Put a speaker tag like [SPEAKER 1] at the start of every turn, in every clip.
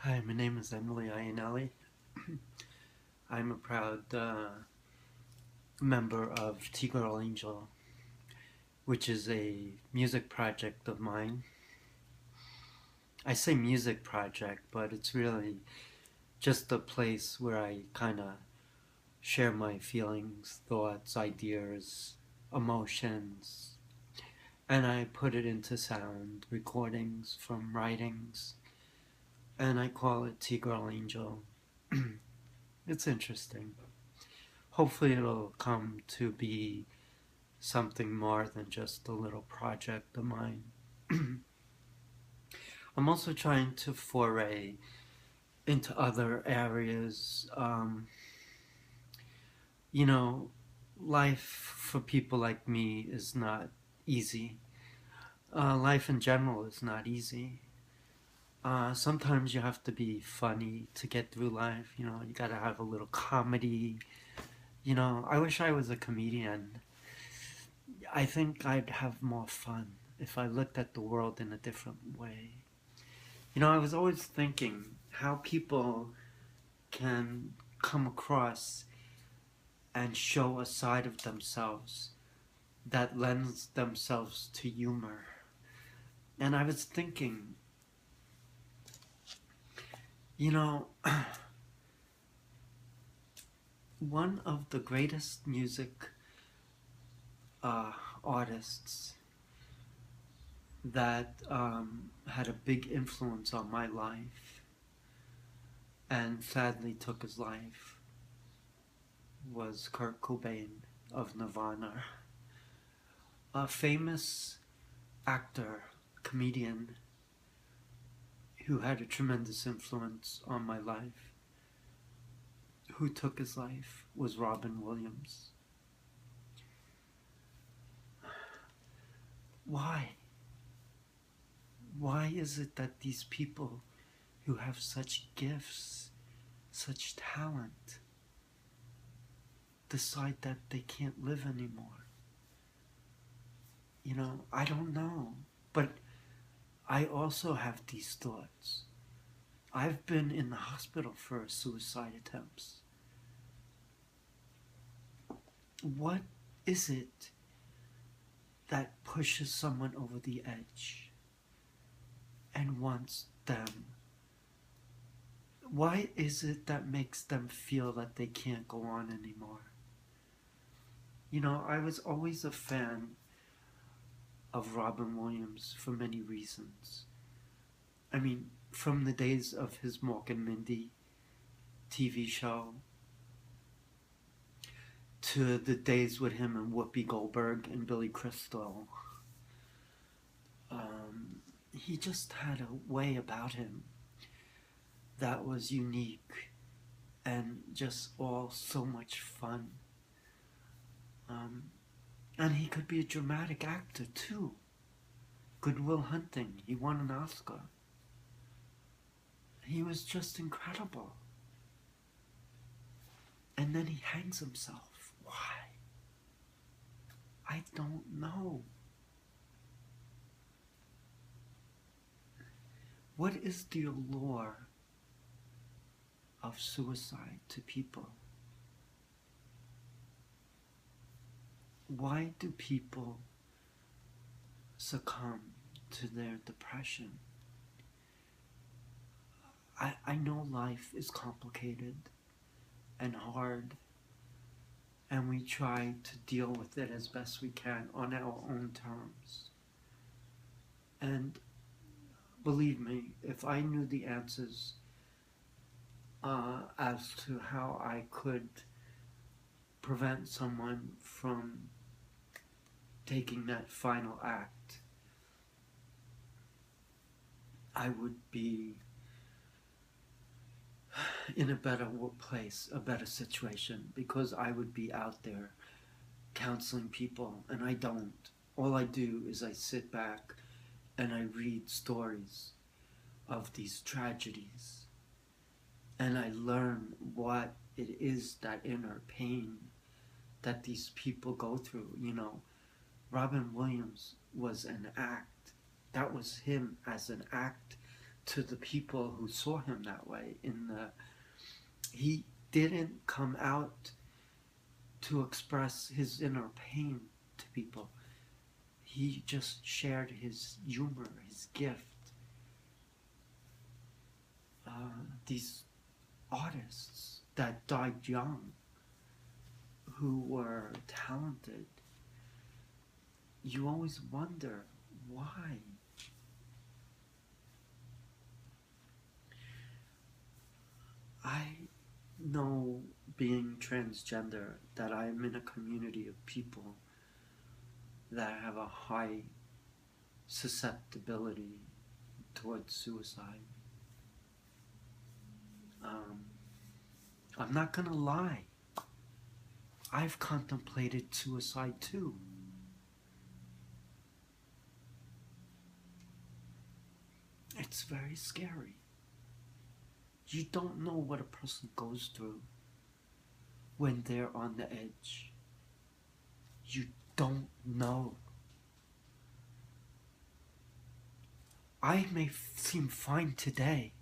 [SPEAKER 1] Hi, my name is Emily Iannelli. I'm a proud member of T-Girl Angel, which is a music project of mine. I say music project, but it's really just a place where I kind of share my feelings, thoughts, ideas, emotions, and I put it into sound recordings from writings, and I call it T-Girl Angel. It's interesting. Hopefully, it'll come to be something more than just a little project of mine. I'm also trying to foray into other areas. You know, life for people like me is not easy. Life in general is not easy. Sometimes you have to be funny to get through life. You gotta have a little comedy. I wish I was a comedian. I think I'd have more fun if I looked at the world in a different way. I was always thinking how people can come across and show a side of themselves that lends themselves to humor. And I was thinking, you know, one of the greatest music uh, artists that had a big influence on my life and sadly took his life was Kurt Cobain of Nirvana. A famous actor, comedian who had a tremendous influence on my life, who took his life, was Robin Williams. Why? Why is it that these people who have such gifts, such talent, decide that they can't live anymore? I don't know. But I also have these thoughts. I've been in the hospital for suicide attempts. What is it that pushes someone over the edge and wants them? Why is it that makes them feel that they can't go on anymore? I was always a fan of Robin Williams for many reasons. I mean, from the days of his Mork and Mindy TV show to the days with him and Whoopi Goldberg and Billy Crystal. He just had a way about him that was unique and just all so much fun. Um, and he could be a dramatic actor too. Good Will Hunting, he won an Oscar. He was just incredible. And then he hangs himself. Why? I don't know. What is the allure of suicide to people? Why do people succumb to their depression? I know life is complicated and hard, and we try to deal with it as best we can on our own terms. And believe me, if I knew the answers as to how I could prevent someone from taking that final act, I would be in a better place, a better situation, because I would be out there counseling people, and I don't. All I do is I sit back and I read stories of these tragedies, and I learn what it is, that inner pain that these people go through. Robin Williams was an act. That was him as an act to the people who saw him that way. He didn't come out to express his inner pain to people. He just shared his humor, his gift. These artists that died young, who were talented, you always wonder why. I know, being transgender, that I'm in a community of people that have a high susceptibility towards suicide. I'm not gonna lie. I've contemplated suicide too. It's very scary. You don't know what a person goes through when they're on the edge. You don't know. I may seem fine today,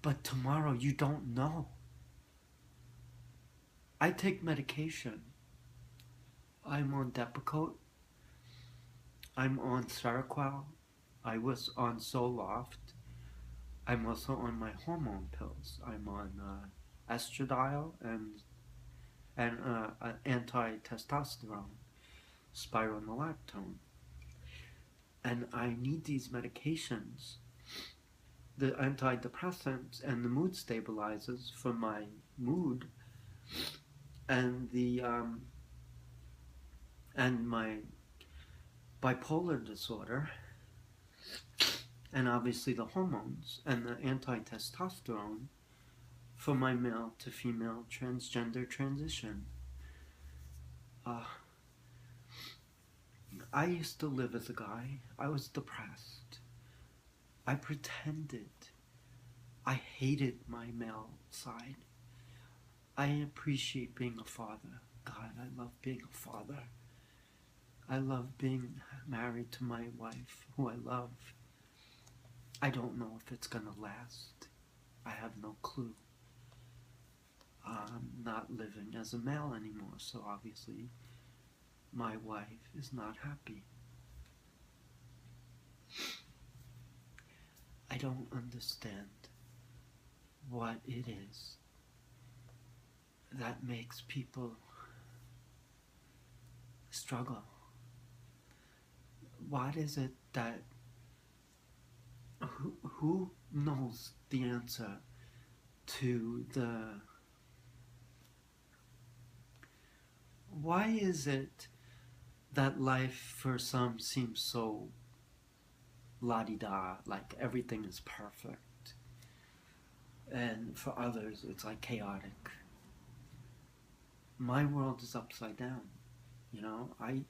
[SPEAKER 1] but tomorrow you don't know. I take medication. I'm on Depakote. I'm on Seroquel. I was on Zoloft. I'm also on my hormone pills. I'm on estradiol and anti-testosterone, spironolactone. And I need these medications, the antidepressants and the mood stabilizers for my mood, and and my bipolar disorder, and obviously the hormones and the anti-testosterone for my male to female transgender transition. I used to live as a guy. I was depressed. I pretended. I hated my male side. I appreciate being a father. God, I love being a father. I love being married to my wife, who I love. I don't know if it's gonna last. I have no clue. I'm not living as a male anymore, so obviously my wife is not happy. I don't understand what it is that makes people struggle. What is it that who knows the answer to the why is it that life for some seems so la-di-da, like everything is perfect, and for others it's like chaotic? My world is upside down, you know. I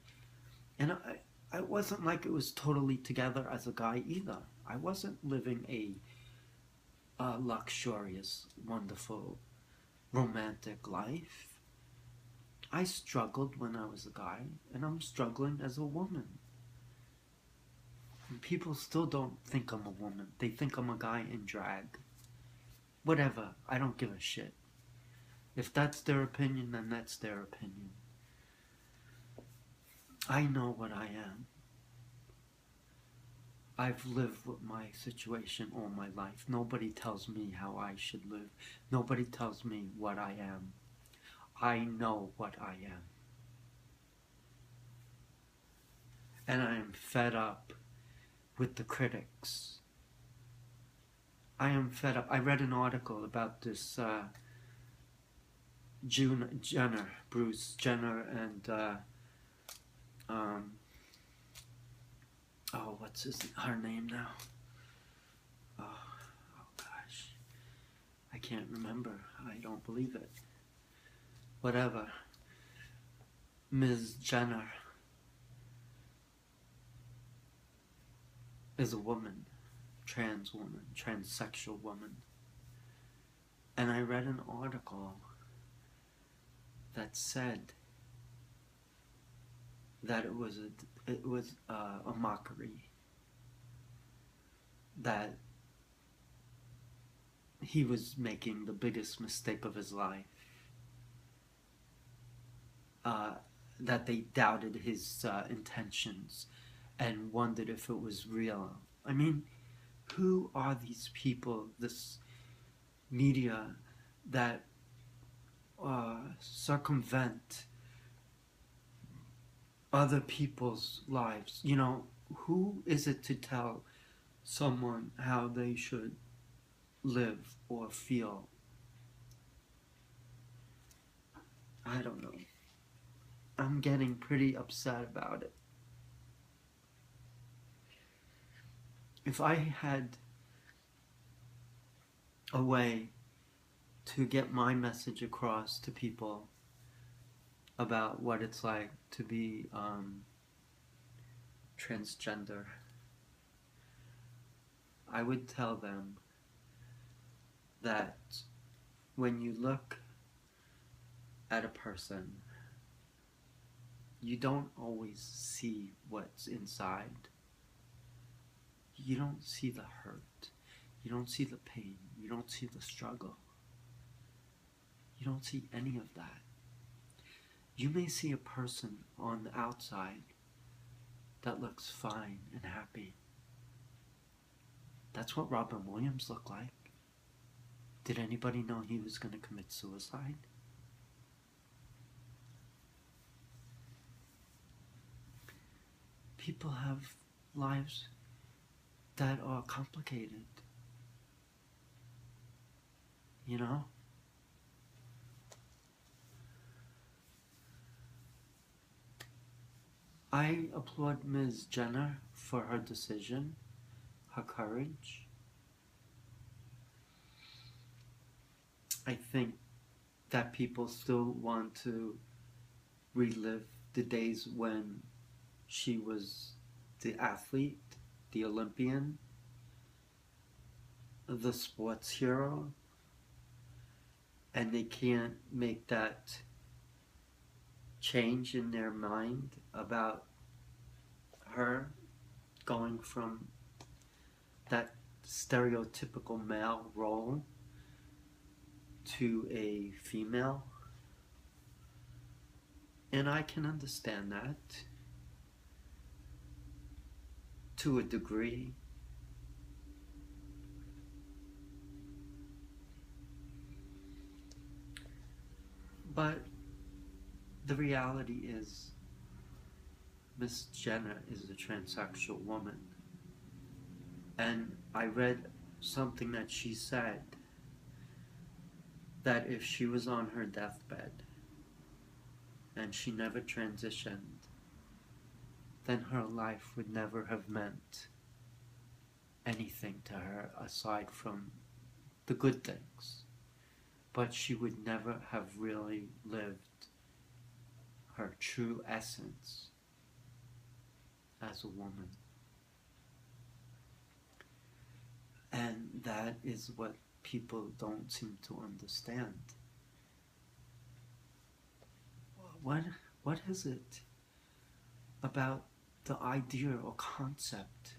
[SPEAKER 1] wasn't like it was totally together as a guy either. I wasn't living a luxurious, wonderful, romantic life. I struggled when I was a guy, and I'm struggling as a woman. And people still don't think I'm a woman. They think I'm a guy in drag. Whatever, I don't give a shit. If that's their opinion, then that's their opinion. I know what I am. I've lived with my situation all my life. Nobody tells me how I should live. Nobody tells me what I am. I know what I am. And I am fed up with the critics. I am fed up. I read an article about this Jenner, Bruce Jenner, and what's her name now? Oh gosh, I can't remember. I don't believe it. Whatever. Ms. Jenner is a woman, trans woman, transsexual woman. And I read an article that said that it was a mockery, that he was making the biggest mistake of his life. That they doubted his intentions and wondered if it was real. I mean, who are these people, this media that circumvent other people's lives? You know, who is it to tell someone how they should live or feel? I don't know. I'm getting pretty upset about it. If I had a way to get my message across to people about what it's like to be transgender, I would tell them that when you look at a person, you don't always see what's inside. You don't see the hurt. You don't see the pain. You don't see the struggle. You don't see any of that. You may see a person on the outside that looks fine and happy. That's what Robin Williams looked like. Did anybody know he was going to commit suicide? People have lives that are complicated. You know? I applaud Ms. Jenner for her decision, her courage. I think that people still want to relive the days when she was the athlete, the Olympian, the sports hero, and they can't make that change in their mind about her going from that stereotypical male role to a female. And I can understand that to a degree. But the reality is, Miss Jenner is a transsexual woman. And I read something that she said, that if she was on her deathbed and she never transitioned, then her life would never have meant anything to her aside from the good things. But she would never have really lived her true essence as a woman. And that is what people don't seem to understand. What is it about the idea or concept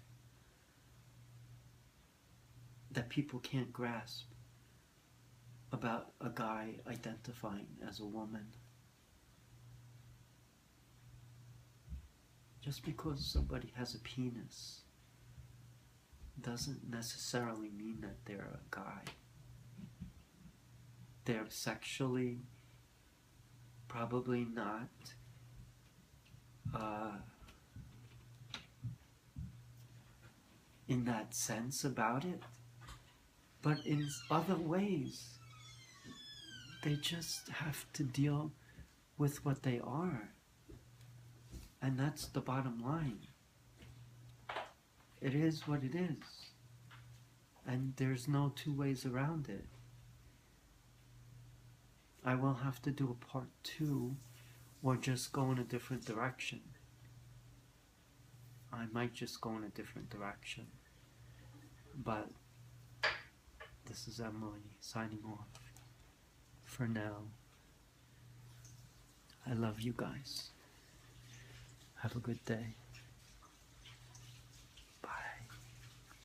[SPEAKER 1] that people can't grasp about a guy identifying as a woman? Just because somebody has a penis doesn't necessarily mean that they're a guy. They're sexually probably not in that sense about it, but in other ways they just have to deal with what they are, and that's the bottom line. It is what it is, and there's no two ways around it. I will have to do a part 2 or just go in a different direction. I might just go in a different direction. But this is Emily signing off for now. I love you guys. Have a good day.